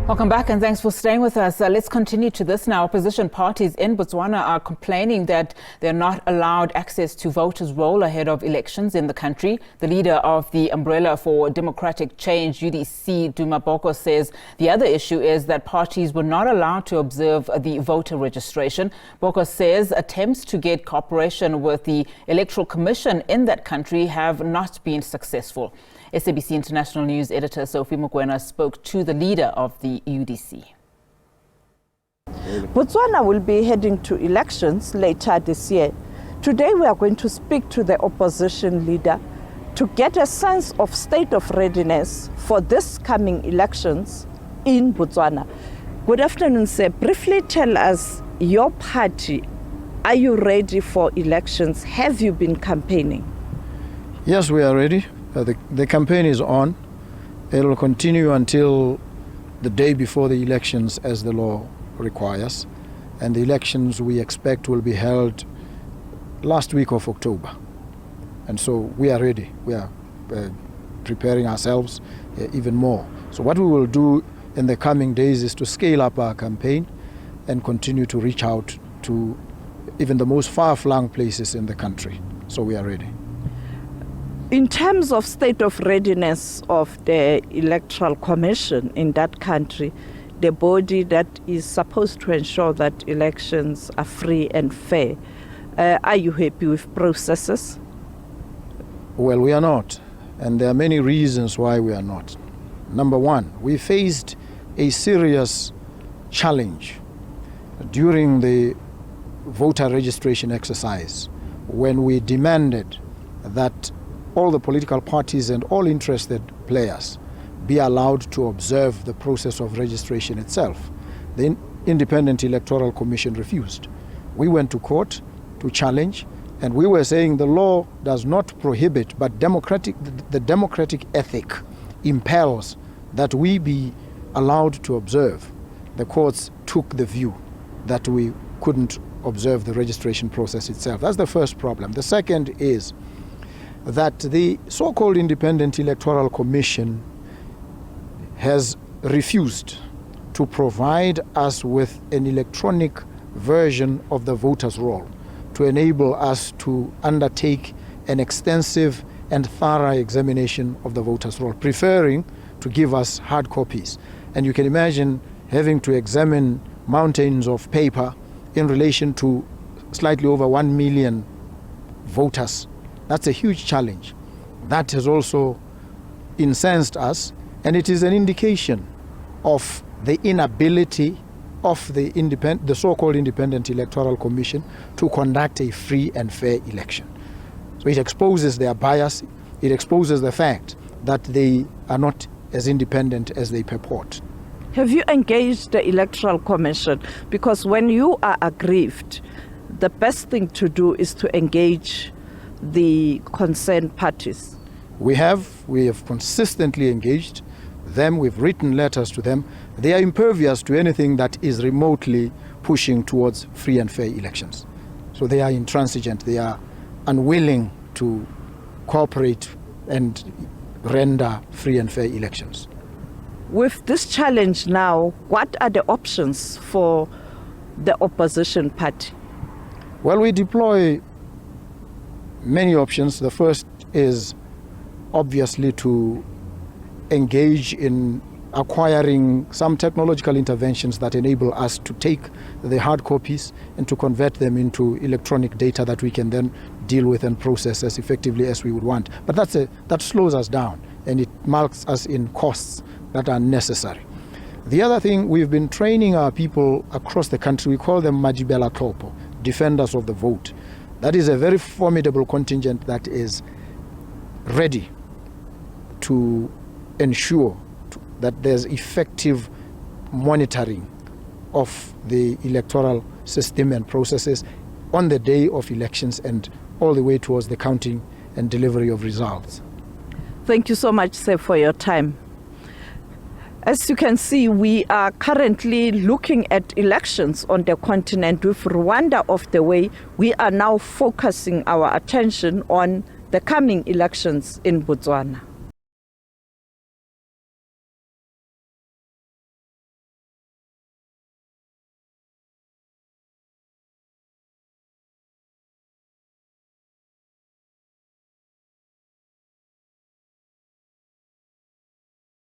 Welcome back and thanks for staying with us. Let's continue to this now. Opposition parties in Botswana are complaining that they're not allowed access to voters' roll ahead of elections in the country. The leader of the Umbrella for Democratic Change, Adv Duma Boko, says the other issue is that parties were not allowed to observe the voter registration. Boko says attempts to get cooperation with the Electoral Commission in that country have not been successful. SABC International News editor Sophie Mokoena spoke to the leader of the UDC. Botswana will be heading to elections later this year. Today we are going to speak to the opposition leader to get a sense of state of readiness for this coming elections in Botswana. Good afternoon, sir. Briefly tell us your party. Are you ready for elections? Have you been campaigning? Yes, we are ready. The campaign is on. It will continue until the day before the elections as the law requires. And the elections we expect will be held last week of October. And so we are ready. We are preparing ourselves even more. So what we will do in the coming days is to scale up our campaign and continue to reach out to even the most far-flung places in the country. So we are ready. In terms of state of readiness of the Electoral Commission in that country, the body that is supposed to ensure that elections are free and fair, are you happy with processes? Well, we are not. And there are many reasons why we are not. Number one, we faced a serious challenge during the voter registration exercise when we demanded that all the political parties and all interested players be allowed to observe the process of registration itself. The Independent Electoral Commission refused. We went to court to challenge, and we were saying the law does not prohibit, but the democratic ethic impels that we be allowed to observe. The courts took the view that we couldn't observe the registration process itself. That's the first problem. The second is that the so-called Independent Electoral Commission has refused to provide us with an electronic version of the voters' roll to enable us to undertake an extensive and thorough examination of the voters' roll, preferring to give us hard copies. And you can imagine having to examine mountains of paper in relation to slightly over 1 million voters. That's a huge challenge. That has also incensed us, and it is an indication of the inability of the so-called Independent Electoral Commission to conduct a free and fair election. So it exposes their bias, it exposes the fact that they are not as independent as they purport. Have you engaged the Electoral Commission? Because when you are aggrieved, the best thing to do is to engage the concerned parties. We have consistently engaged them. We've written letters to them. They are impervious to anything that is remotely pushing towards free and fair elections. So they are intransigent. They are unwilling to cooperate and render free and fair elections. With this challenge now, what are the options for the opposition party? Well, we deploy many options. The first is obviously to engage in acquiring some technological interventions that enable us to take the hard copies and to convert them into electronic data that we can then deal with and process as effectively as we would want. But that slows us down, and it marks us in costs that are necessary. The other thing, we've been training our people across the country. We call them Majibela Topo, defenders of the vote. That is a very formidable contingent that is ready to ensure that there's effective monitoring of the electoral system and processes on the day of elections and all the way towards the counting and delivery of results. Thank you so much, sir, for your time. As you can see, we are currently looking at elections on the continent. With Rwanda off the way, we are now focusing our attention on the coming elections in Botswana.